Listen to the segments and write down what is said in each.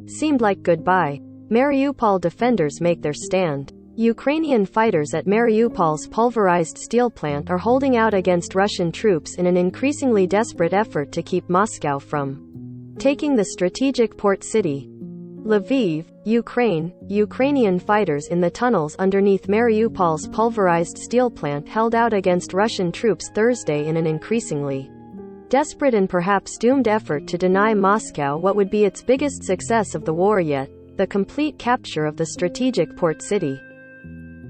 Seemed like goodbye. Mariupol defenders make their stand. Ukrainian fighters at Mariupol's pulverized steel plant are holding out against Russian troops in an increasingly desperate effort to keep Moscow from taking the strategic port city. Lviv, Ukraine. Ukrainian fighters in the tunnels underneath Mariupol's pulverized steel plant held out against Russian troops Thursday in an increasingly desperate and perhaps doomed effort to deny Moscow what would be its biggest success of the war yet, the complete capture of the strategic port city.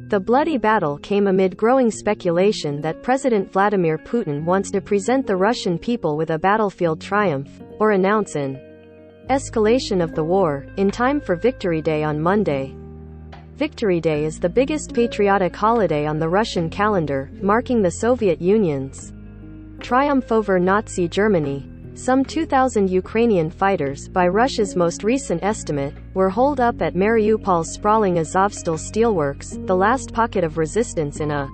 The bloody battle came amid growing speculation that President Vladimir Putin wants to present the Russian people with a battlefield triumph, or announce an escalation of the war, in time for Victory Day on Monday. Victory Day is the biggest patriotic holiday on the Russian calendar, marking the Soviet Union's triumph over Nazi Germany. Some 2,000 Ukrainian fighters, by Russia's most recent estimate, were holed up at Mariupol's sprawling Azovstal steelworks, the last pocket of resistance in a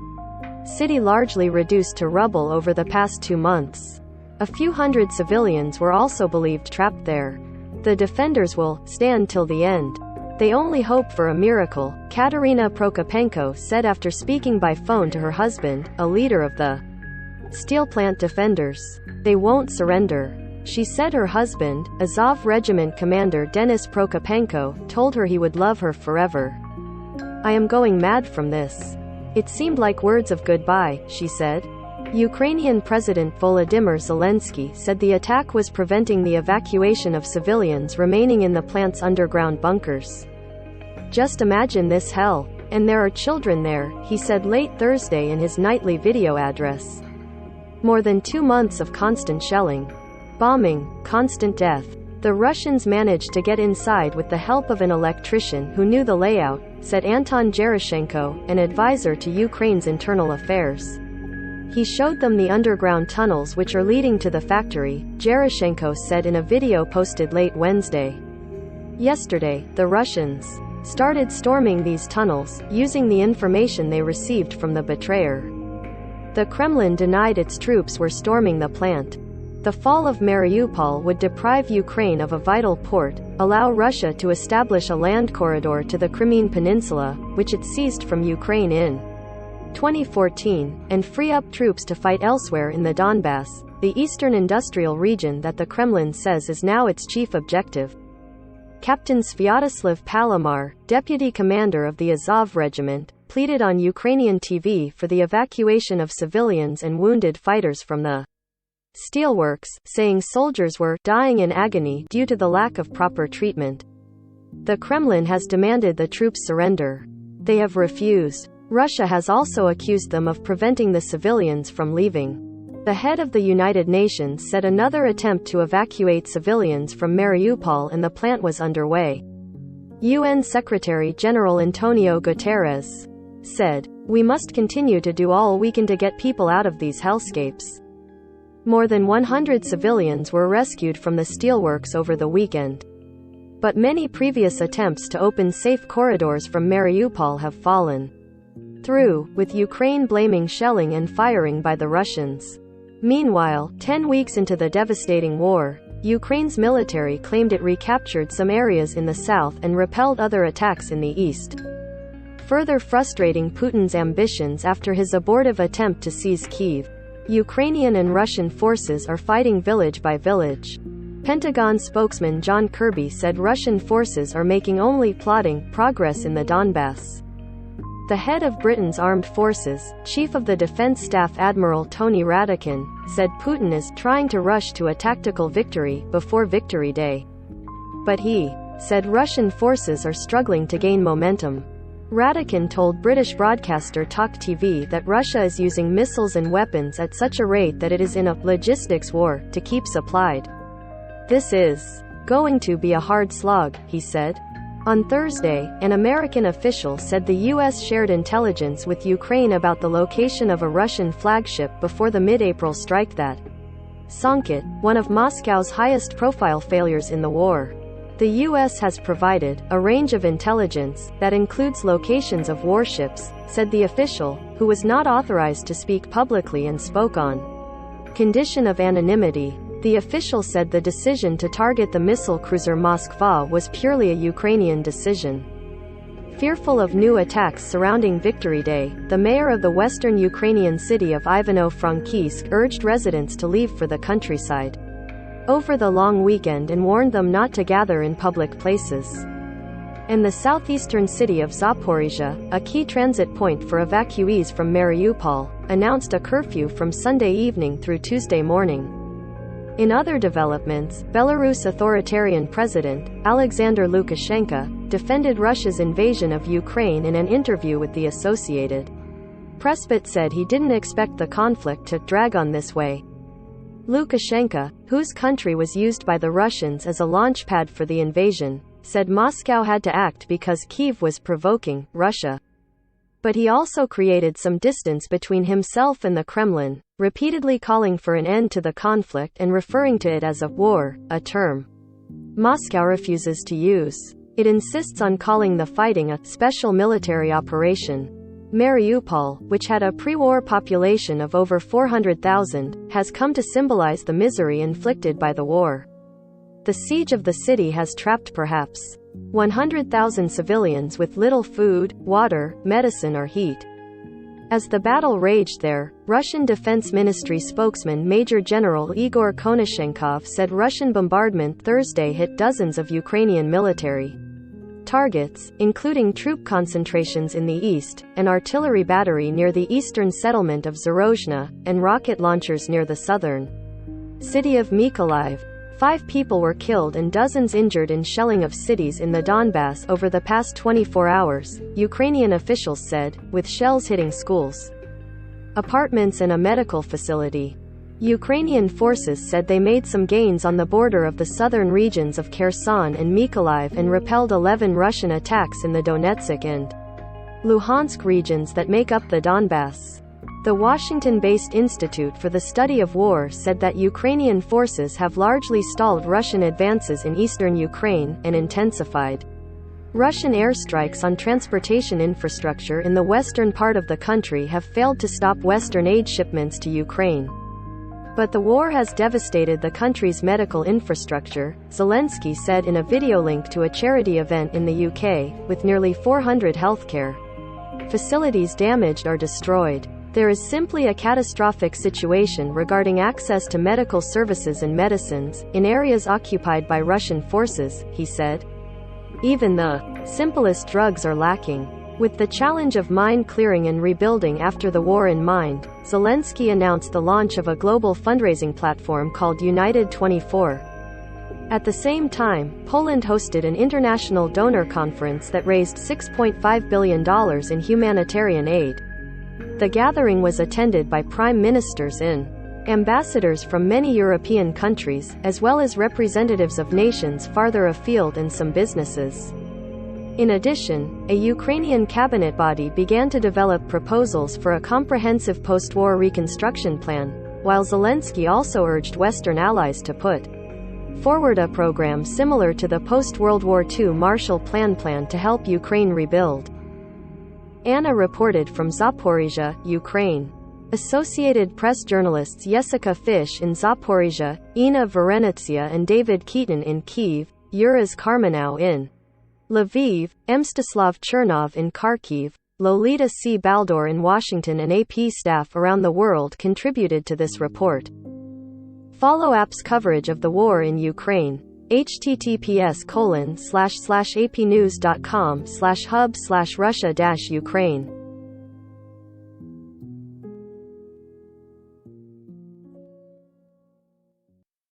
city largely reduced to rubble over the past 2 months. A few hundred civilians were also believed trapped there. The defenders will stand till the end. They only hope for a miracle, Katerina Prokopenko said after speaking by phone to her husband, a leader of the steel plant defenders. They won't surrender. She said her husband, Azov Regiment Commander Denis Prokopenko, told her he would love her forever. I am going mad from this. It seemed like words of goodbye, she said. Ukrainian President Volodymyr Zelensky said the attack was preventing the evacuation of civilians remaining in the plant's underground bunkers. Just imagine this hell. And there are children there, he said late Thursday in his nightly video address. More than 2 months of constant shelling, bombing, constant death. The Russians managed to get inside with the help of an electrician who knew the layout, said Anton Gerashenko, an advisor to Ukraine's internal affairs. He showed them the underground tunnels which are leading to the factory, Gerashenko said in a video posted late Wednesday. Yesterday, the Russians started storming these tunnels, using the information they received from the betrayer. The Kremlin denied its troops were storming the plant. The fall of Mariupol would deprive Ukraine of a vital port, allow Russia to establish a land corridor to the Crimean Peninsula, which it seized from Ukraine in 2014, and free up troops to fight elsewhere in the Donbass, the eastern industrial region that the Kremlin says is now its chief objective. Captain Sviatoslav Palomar, deputy commander of the Azov Regiment, pleaded on Ukrainian TV for the evacuation of civilians and wounded fighters from the steelworks, saying soldiers were dying in agony due to the lack of proper treatment. The Kremlin has demanded the troops surrender. They have refused. Russia has also accused them of preventing the civilians from leaving. The head of the United Nations said another attempt to evacuate civilians from Mariupol and the plant was underway. UN Secretary-General Antonio Guterres said, "We must continue to do all we can to get people out of these hellscapes." More than 100 civilians were rescued from the steelworks over the weekend. But many previous attempts to open safe corridors from Mariupol have fallen through, with Ukraine blaming shelling and firing by the Russians. Meanwhile, 10 weeks into the devastating war, Ukraine's military claimed it recaptured some areas in the south and repelled other attacks in the east, further frustrating Putin's ambitions after his abortive attempt to seize Kyiv. Ukrainian and Russian forces are fighting village by village. Pentagon spokesman John Kirby said Russian forces are making only plodding progress in the Donbass. The head of Britain's armed forces, Chief of the Defense Staff Admiral Tony Radakin, said Putin is trying to rush to a tactical victory before Victory Day. But he said Russian forces are struggling to gain momentum. Radakin told British broadcaster Talk TV that Russia is using missiles and weapons at such a rate that it is in a logistics war to keep supplied. This is going to be a hard slog, he said. On Thursday, an American official said the U.S. shared intelligence with Ukraine about the location of a Russian flagship before the mid-April strike that sunk it, one of Moscow's highest-profile failures in the war. The U.S. has provided a range of intelligence that includes locations of warships, said the official, who was not authorized to speak publicly and spoke on condition of anonymity. The official said the decision to target the missile cruiser Moskva was purely a Ukrainian decision. Fearful of new attacks surrounding Victory Day, the mayor of the western Ukrainian city of Ivano-Frankivsk urged residents to leave for the countryside over the long weekend and warned them not to gather in public places. And the southeastern city of Zaporizhia, a key transit point for evacuees from Mariupol, announced a curfew from Sunday evening through Tuesday morning. In other developments, Belarus authoritarian president, Alexander Lukashenko, defended Russia's invasion of Ukraine in an interview with the Associated Press but said he didn't expect the conflict to drag on this way. Lukashenko, whose country was used by the Russians as a launchpad for the invasion, said Moscow had to act because Kyiv was provoking Russia. But he also created some distance between himself and the Kremlin, repeatedly calling for an end to the conflict and referring to it as a war, a term Moscow refuses to use. It insists on calling the fighting a special military operation. Mariupol, which had a pre-war population of over 400,000, has come to symbolize the misery inflicted by the war. The siege of the city has trapped perhaps 100,000 civilians with little food, water, medicine or heat. As the battle raged there, Russian Defense Ministry spokesman Major General Igor Konashenkov said Russian bombardment Thursday hit dozens of Ukrainian military targets, including troop concentrations in the east, an artillery battery near the eastern settlement of Zarozhna, and rocket launchers near the southern city of Mykolaiv. 5 people were killed and dozens injured in shelling of cities in the Donbass over the past 24 hours, Ukrainian officials said, with shells hitting schools, apartments and a medical facility. Ukrainian forces said they made some gains on the border of the southern regions of Kherson and Mykolaiv and repelled 11 Russian attacks in the Donetsk and Luhansk regions that make up the Donbass. The Washington-based Institute for the Study of War said that Ukrainian forces have largely stalled Russian advances in eastern Ukraine, and intensified Russian airstrikes on transportation infrastructure in the western part of the country have failed to stop Western aid shipments to Ukraine. But the war has devastated the country's medical infrastructure, Zelensky said in a video link to a charity event in the UK, with nearly 400 healthcare facilities damaged or destroyed. There is simply a catastrophic situation regarding access to medical services and medicines, in areas occupied by Russian forces, he said. Even the simplest drugs are lacking. With the challenge of mine clearing and rebuilding after the war in mind, Zelensky announced the launch of a global fundraising platform called United 24. At the same time, Poland hosted an international donor conference that raised $6.5 billion in humanitarian aid. The gathering was attended by prime ministers and ambassadors from many European countries, as well as representatives of nations farther afield and some businesses. In addition, a Ukrainian cabinet body began to develop proposals for a comprehensive post-war reconstruction plan, while Zelensky also urged Western allies to put forward a program similar to the post-World War II Marshall Plan to help Ukraine rebuild. Anna reported from Zaporizhia, Ukraine. Associated Press journalists Jessica Fish in Zaporizhia, Ina Verenitsia and David Keaton in Kyiv, Uraz Karmanow in Lviv, Mstislav Chernov in Kharkiv, Lolita C. Baldor in Washington and AP staff around the world contributed to this report. Follow AP's coverage of the war in Ukraine. https://apnews.com/hub/Russia-Ukraine